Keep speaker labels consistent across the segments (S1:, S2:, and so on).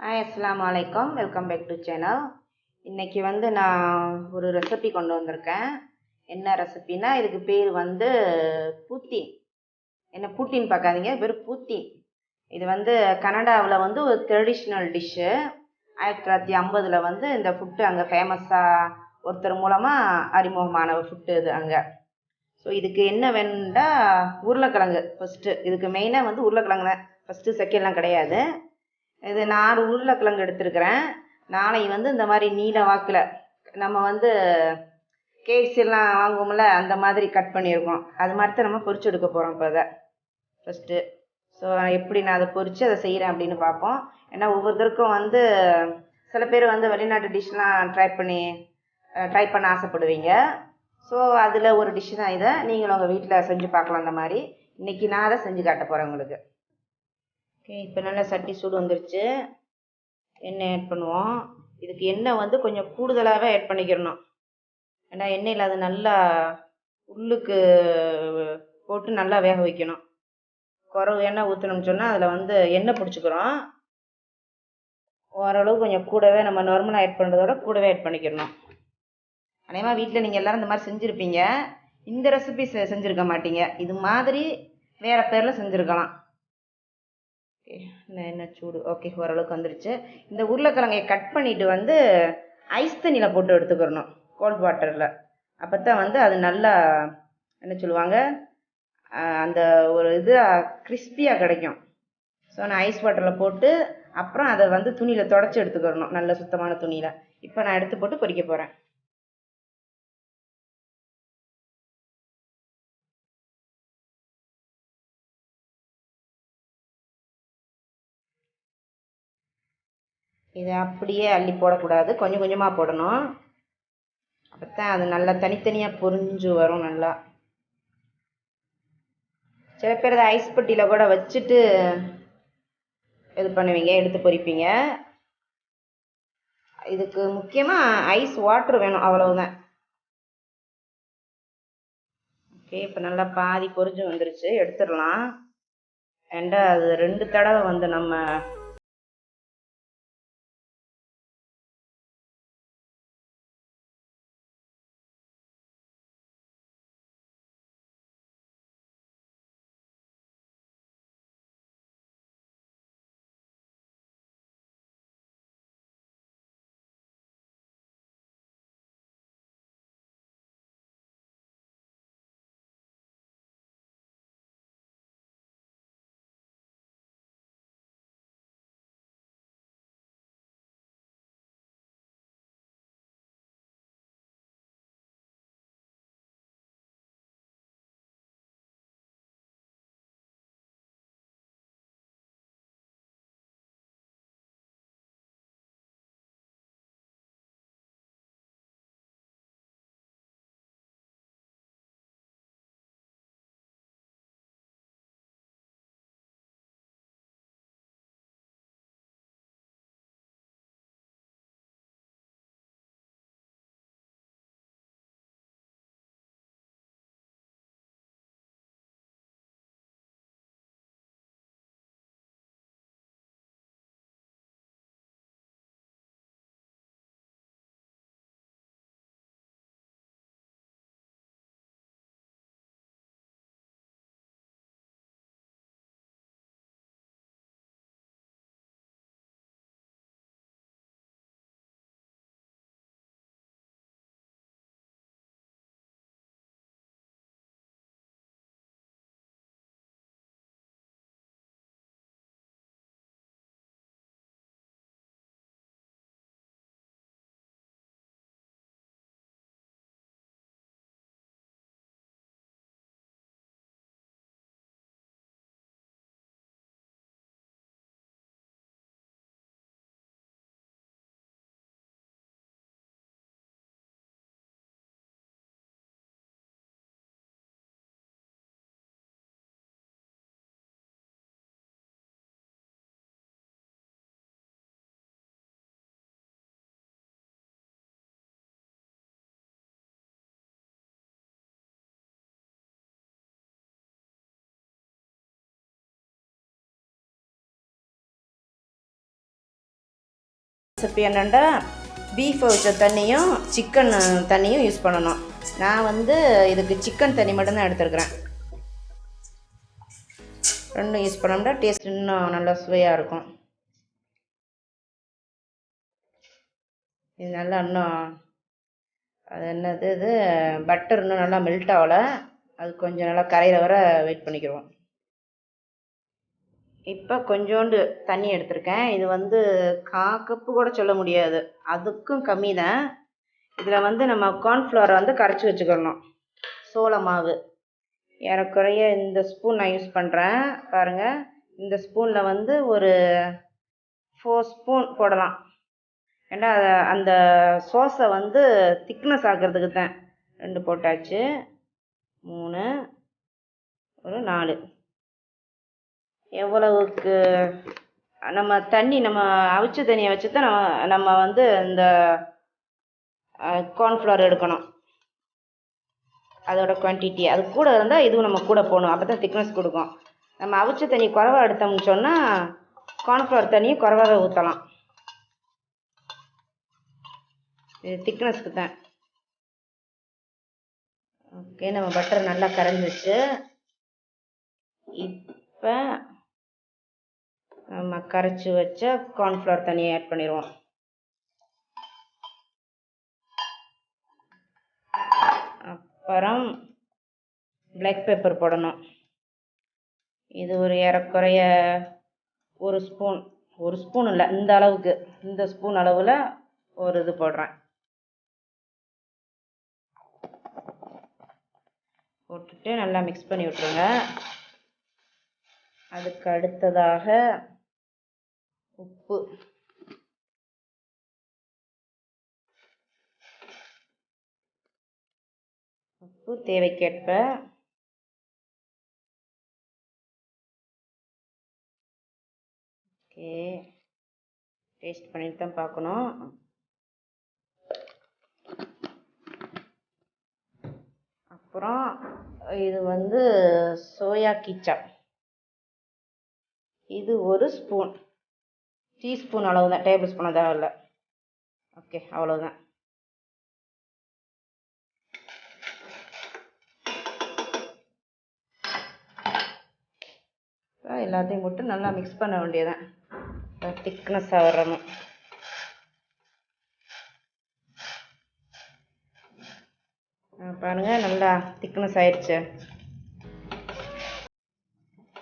S1: Hi அஸ்ஸலாமு அலைக்கும். Welcome back to channel. இன்றைக்கி நான் ஒரு ரெசிபி கொண்டு வந்திருக்கேன். என்ன ரெசிபினா, இதுக்கு பேர் பூத்தின். என்ன பூட்டின்னு பார்க்காதீங்க, பேர் பூத்தின். இது கனடாவில் ஒரு ட்ரெடிஷ்னல் டிஷ்ஷு. 1950 இந்த ஃபுட்டு அங்கே ஃபேமஸாக ஒருத்தர் மூலமாக அறிமுகமான ஃபுட்டு இது அங்கே. ஸோ இதுக்கு என்ன வேணுண்டா, உருளைக்கிழங்கு ஃபஸ்ட்டு. இதுக்கு மெயினாக உருளைக்கிழங்கு தான் ஃபஸ்ட்டு, செகண்ட்லாம் கிடையாது. இது 4 உருளைக்கிழங்கு எடுத்துருக்கிறேன். நாளை இந்த மாதிரி நீல வாக்கில் நம்ம கேக்ஸ்லாம் வாங்குவோம்ல, அந்த மாதிரி கட் பண்ணியிருக்கோம். அது மாதிரி தான் நம்ம பொரிச்சு எடுக்க போகிறோம் இப்போ இதை ஃபஸ்ட்டு. ஸோ எப்படி நான் அதை பொரித்து அதை செய்கிறேன் அப்படின்னு பார்ப்போம். ஏன்னா ஒவ்வொருத்தருக்கும் சில பேர் வெளிநாட்டு டிஷ்லாம் ட்ரை பண்ண ஆசைப்படுவீங்க. ஸோ அதில் ஒரு டிஷ்ஷு தான் இதை. நீங்களும் உங்கள் வீட்டில் செஞ்சு பார்க்கலாம். அந்த மாதிரி இன்றைக்கி நான் அதை செஞ்சு காட்ட போகிறேன் உங்களுக்கு. ஓகே, இப்போ நல்லா சட்டி சூடு வந்துருச்சு. எண்ணெய் ஆட் பண்ணுவோம். இதுக்கு எண்ணெய் கொஞ்சம் கூடுதலாகவே ஆட் பண்ணிக்கிறணும். ஏன்னா எண்ணெயில் அது நல்லா உள்ளுக்கு போட்டு நல்லா வேக வைக்கணும். குறவு எண்ணெய் ஊற்றணும்னு சொன்னால் அதில் எண்ணெய் பிடிச்சிக்கிறோம். ஓரளவு கொஞ்சம் கூடவே நம்ம நார்மலாக ஆட் பண்ணுறதோட கூடவே ஆட் பண்ணிக்கிறணும். அதேமாதிரி வீட்டில் நீங்கள் எல்லோரும் இந்த மாதிரி செஞ்சுருப்பீங்க. இந்த ரெசிபி செஞ்சுருக்க மாட்டீங்க. இது மாதிரி வேறு பேரில் செஞ்சுருக்கலாம். ஓகே, எண்ணெய் சூடு ஓகே ஓரளவுக்கு வந்துருச்சு. இந்த உருளைக்கிழங்கை கட் பண்ணிவிட்டு ஐஸ் தண்ணியில் போட்டு எடுத்துக்கிறணும், கோல்ட் வாட்டரில். அப்போ தான் அது நல்லா என்ன சொல்லுவாங்க, அந்த ஒரு இது கிறிஸ்பியாக கிடைக்கும். ஸோ நான் ஐஸ் வாட்டரில் போட்டு அப்புறம் அதை துணியில் தொடச்சி எடுத்துக்கிறணும், நல்ல சுத்தமான துணியில். இப்போ நான் எடுத்து போட்டு பொரிக்க போகிறேன். இதை அப்படியே அள்ளி போடக்கூடாது, கொஞ்சம் கொஞ்சமாக போடணும். அப்போ தான் அது நல்லா தனித்தனியாக பொரிஞ்சு வரும் நல்லா. சில பேர் அதை ஐஸ் பெட்டியில் கூட வச்சுட்டு இது பண்ணுவீங்க, எடுத்து பொரிப்பீங்க. இதுக்கு முக்கியமாக ஐஸ் வாட்ரு வேணும், அவ்வளவுதான். ஓகே, இப்போ நல்லா பாதி பொரிஞ்சு வந்துருச்சு, எடுத்துடலாம். ஏண்டா அது 2 தடவை நம்ம ரெசிபி என்னென்னா பீஃப் வச்ச தண்ணியும் சிக்கன் தண்ணியும் யூஸ் பண்ணணும். நான் வந்து இதுக்கு சிக்கன் தண்ணி மட்டும்தான் எடுத்துருக்குறேன். ரெண்டும் யூஸ் பண்ணோம்னா டேஸ்ட் இன்னும் நல்லா சுவையாக இருக்கும். இது நல்லா இன்னும் அது என்னது இது பட்டர் இன்னும் நல்லா மெல்ட் ஆகலை. அது கொஞ்சம் நல்லா கரையிற வர வெயிட் பண்ணிக்கிறோம். இப்போ கொஞ்சோண்டு தண்ணி எடுத்திருக்கேன். இது வந்து 1/4 கப்பு கூட சொல்ல முடியாது, அதுக்கும் கம்மி தான். இதில் வந்து நம்ம கார்ன்ஃப்ளவரை வந்து கரைச்சி வச்சுக்கணும். சோள மாவு ஏறக்குறைய இந்த ஸ்பூன் நான் யூஸ் பண்ணுறேன். பாருங்கள், இந்த ஸ்பூனில் வந்து ஒரு 4 ஸ்பூன் போடலாம். ஏன்னா அந்த சோஸை வந்து திக்னஸ் ஆக்கிறதுக்கு தான். 2 போட்டாச்சு, 3, ஒரு 4. எவ்வளவுக்கு நம்ம தண்ணி நம்ம அவிச்ச தண்ணியை வச்சு தான் நம்ம வந்து இந்த கார்ன்ஃப்ளவர் எடுக்கணும். அதோட குவான்டிட்டி அது கூட இருந்தால் இதுவும் நம்ம கூட போகணும். அப்போ தான் திக்னஸ் கொடுக்கும். நம்ம அவிச்ச தண்ணி குறைவா எடுத்தோம்னு சொன்னால் கார்ன்ஃப்ளவர் தண்ணியை குறைவாக ஊற்றலாம். இது திக்னஸ்க்கு தான். ஓகே, நம்ம பட்டர் நல்லா கரைஞ்சிச்சு. இப்போ நம்ம கரைச்சி வச்ச கார்ன்ஃப்ளவர் தண்ணியை ஆட் பண்ணிடுவோம். அப்புறம் பிளாக் பெப்பர் போடணும். இது ஒரு ஏறக்குறைய ஒரு ஸ்பூன் இல்லை, இந்த அளவுக்கு, இந்த ஸ்பூன் அளவில் ஒரு இது போடுறேன். போட்டுட்டு நல்லா மிக்ஸ் பண்ணி விட்டுருங்க. அதுக்கு அடுத்ததாக உப்பு தேவைக்கேற்ப. ஓகே, டேஸ்ட் பண்ணிட்டு தான் பார்க்கணும். அப்புறம் இது வந்து சோயா கிச்சப், இது ஒரு ஸ்பூன், டீஸ்பூன் அளவு தான், டேபிள் ஸ்பூன் தேவையில்லை. ஓகே, அவ்வளோதான். எல்லாத்தையும் போட்டு நல்லா மிக்ஸ் பண்ண வேண்டியதான், திக்னஸாக வரணும். பாருங்கள், நல்லா திக்னஸ் ஆயிடுச்சு.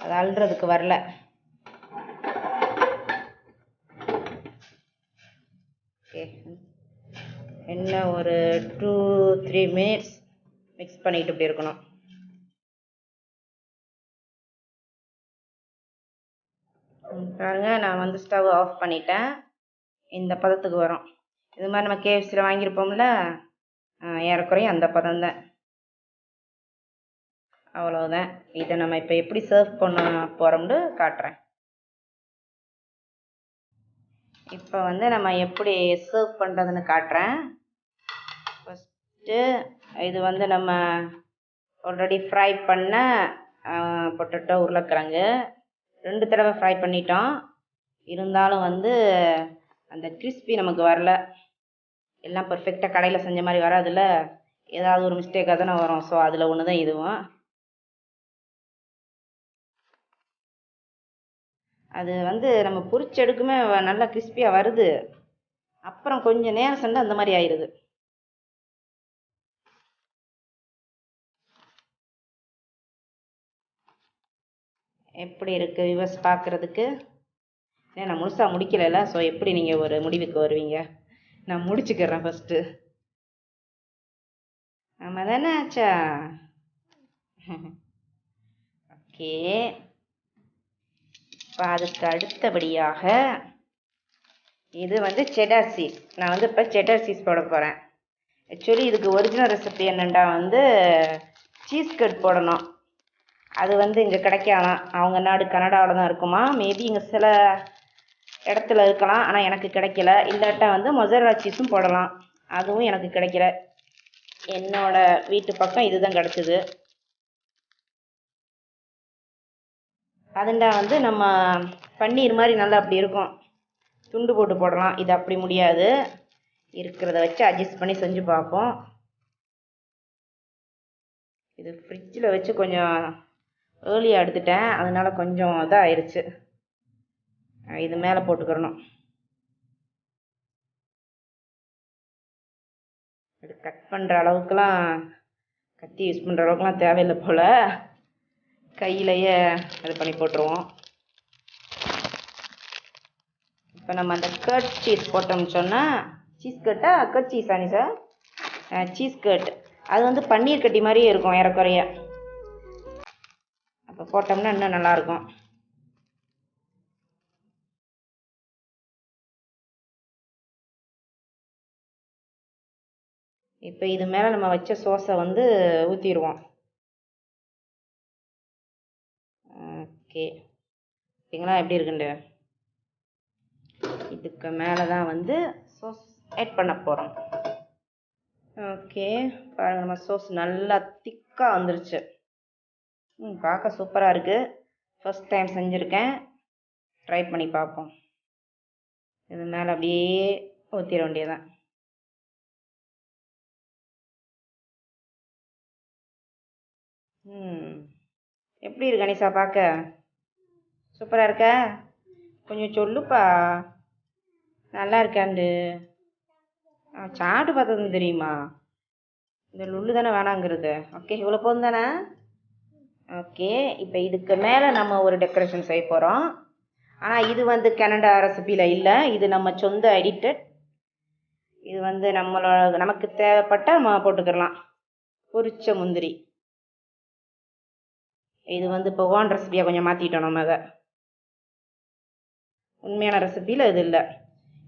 S1: அது அள்ளுறதுக்கு வரல. ஓகே, என்ன ஒரு 2-3 மினிட்ஸ் மிக்ஸ் பண்ணிட்டு இப்படி இருக்கணும். பாருங்க, நான் வந்து ஸ்டவ் ஆஃப் பண்ணிட்டேன். இந்த பதத்துக்கு வரும். இது மாதிரி நம்ம கேஎஃப்சியில் வாங்கியிருப்போம்ல, ஏறக்குறைய அந்த பதம் தான். அவ்வளோதான். இதை நம்ம இப்போ எப்படி சர்வ் பண்ண போகிறோம்னு காட்டுறேன். இப்போ வந்து நம்ம எப்படி சர்வ் பண்ணுறதுன்னு காட்டுறேன். ஃபஸ்ட்டு இது வந்து நம்ம ஆல்ரெடி ஃப்ரை பண்ண பொட்டேட்டோ, உருளைக்கிழங்கு 2 தடவை ஃப்ரை பண்ணிட்டோம். இருந்தாலும் வந்து அந்த கிறிஸ்பி நமக்கு வரல. எல்லாம் பர்ஃபெக்டாக கடையில் செஞ்ச மாதிரி வராதுல்ல, ஏதாவது ஒரு மிஸ்டேக்காக தானே வரும். ஸோ அதில் ஒன்று தான் இதுவும். அது வந்து நம்ம பொரிச்ச எடுக்குமே நல்லா கிறிஸ்பியாக வருது. அப்புறம் கொஞ்சம் நேரம் சென்று அந்த மாதிரி ஆயிடுது. எப்படி இருக்குது வியூவர்ஸ் பார்க்குறதுக்கு? ஏன் நான் முழுசாக முடிக்கலைல்ல, ஸோ எப்படி நீங்கள் ஒரு முடிவுக்கு வருவீங்க? நான் முடிச்சுக்கிறேன் ஃபஸ்ட்டு. ஆமாம் தானே ஆச்சா? ஓகே, இப்போ அதுக்கு அடுத்தபடியாக இது வந்து செடார் சீஸ். நான் வந்து இப்போ செடார் சீஸ் போட போகிறேன். ஆக்சுவலி இதுக்கு ஒரிஜினல் ரெசிபி என்னென்னா வந்து சீஸ் கட் போடணும். அது வந்து இங்கே கிடைக்கலாம். அவங்க நாடு கனடாவில் தான் இருக்குமா. மேபி இங்கே சில இடத்துல இருக்கலாம், ஆனால் எனக்கு கிடைக்கல. இல்லாட்டா வந்து மொசரா சீஸும் போடலாம், அதுவும் எனக்கு கிடைக்கல. என்னோட வீட்டு பக்கம் இதுதான் கிடச்சிது. அதுண்டா வந்து நம்ம பன்னீர் மாதிரி நல்லா அப்படி இருக்கும். துண்டு போட்டு போடலாம். இது அப்படி முடியாது, இருக்கிறத வச்சு அட்ஜஸ்ட் பண்ணி செஞ்சு பார்ப்போம். இது ஃப்ரிட்ஜில் வச்சு கொஞ்சம் ஏர்லியாக எடுத்துட்டேன், அதனால கொஞ்சம் இதாக ஆயிடுச்சு. இது மேலே போட்டுக்கிறணும். இது கட் பண்ணுற அளவுக்குலாம் கத்தி யூஸ் பண்ணுற அளவுக்குலாம் தேவையில்லை போல், கையிலையே இது பண்ணி போட்டுருவோம். இப்போ நம்ம அந்த கட் சீஸ் போட்டோம்னு சொன்னால், சீஸ் கட்டா கட் சீஸ் ஆனி சார், சீஸ் கட், அது வந்து பன்னீர் கட்டி மாதிரியே இருக்கும் ஏறக்குறைய. அப்போ போட்டோம்னா இன்னும் நல்லாயிருக்கும். இப்போ இது மேலே நம்ம வச்ச சோஸை வந்து ஊற்றிடுவோம். ஓகே, பார்த்தீங்களா எப்படி இருக்குண்டு? இதுக்கு மேலே தான் வந்து சோஸ் ஆட் பண்ண போகிறோம். ஓகே, பாருங்கள், நம்ம சோஸ் நல்லா திக்காக வந்துருச்சு. பார்க்க சூப்பராக இருக்குது. ஃபர்ஸ்ட் டைம் செஞ்சுருக்கேன், ட்ரை பண்ணி பார்ப்போம். இது மேலே அப்படியே ஊற்றிட வேண்டியதான். எப்படி இருக்கு அனிஷா? பார்க்க சூப்பராக இருக்கா? கொஞ்சம் சொல்லுப்பா, நல்லா இருக்காண்டு. சாப்பிட்டு பார்த்தது தெரியுமா? இந்த லுள்ளு தானே வேணாங்கிறது. ஓகே, இவ்வளோ போதும் தானே? ஓகே, இப்போ இதுக்கு மேலே நம்ம ஒரு டெக்கரேஷன் செய்ய போகிறோம். ஆனால் இது வந்து கனடா ரெசிபியில் இல்லை, இது நம்ம சொந்த எடிட்டட். இது வந்து நமக்கு தேவைப்பட்ட நம்ம போட்டுக்கலாம். பொரிச்ச முந்திரி, இது வந்து இப்போ ஓன் ரெசிபியாக கொஞ்சம் மாற்றிட்டோம் நம்ம. அதை உண்மையான ரெசிபியில் இது இல்லை.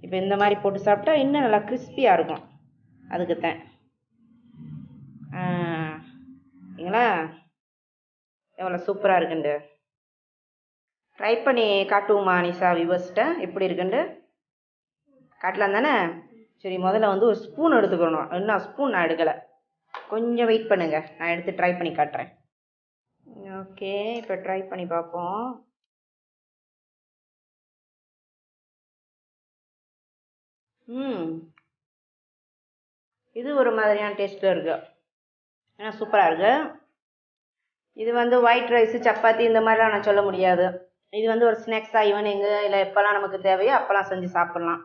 S1: இப்போ இந்த மாதிரி போட்டு சாப்பிட்டா இன்னும் நல்லா கிறிஸ்பியாக இருக்கும். அதுக்குத்தான். சரிங்களா? எவ்வளோ சூப்பராக இருக்குண்டு. ட்ரை பண்ணி காட்டுவோமா நிஷா வியூவர்ஸ்கிட்ட எப்படி இருக்குண்டு? காட்டலாம் தானே? சரி, முதல்ல வந்து ஒரு ஸ்பூன் எடுத்துக்கணும். இன்னும் ஸ்பூன் நான் எடுக்கலை, கொஞ்சம் வெயிட் பண்ணுங்கள், நான் எடுத்து ட்ரை பண்ணி காட்டுறேன். ஓகே, இப்போ ட்ரை பண்ணி பார்ப்போம். இது ஒரு மாதிரியான டேஸ்ட்டில் இருக்கு, ஏன்னா சூப்பராக இருக்கு. இது வந்து ஒயிட் ரைஸு, சப்பாத்தி இந்த மாதிரிலாம் நான் சொல்ல முடியாது. இது வந்து ஒரு ஸ்நாக்ஸாக ஈவினிங்கு இல்லை எப்போல்லாம் நமக்கு தேவையோ அப்போல்லாம் செஞ்சு சாப்பிட்லாம்.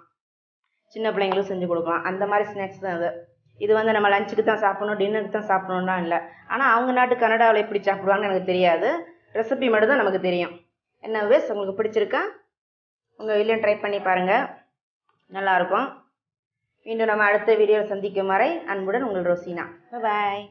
S1: சின்ன பிள்ளைங்களும் செஞ்சு கொடுக்கலாம். அந்த மாதிரி ஸ்நாக்ஸ் தான் இது. இது வந்து நம்ம லஞ்சுக்கு தான் சாப்பிடணும், டின்னருக்கு தான் சாப்பிடணுன்னா இல்லை. ஆனால் அவங்க நாட்டு கனடாவில் எப்படி சாப்பிடுவாங்கன்னு எனக்கு தெரியாது. ரெசிபி மட்டும் தான் நமக்கு தெரியும். என்ன வேஸ் உங்களுக்கு பிடிச்சிருக்கா? உங்கள் வீட்லையும் ட்ரை பண்ணி பாருங்கள், நல்லாயிருக்கும். மீண்டும் நம்ம அடுத்த வீடியோவில் சந்திக்கும் வரை அன்புடன் உங்கள் ரோசினா. பாய்.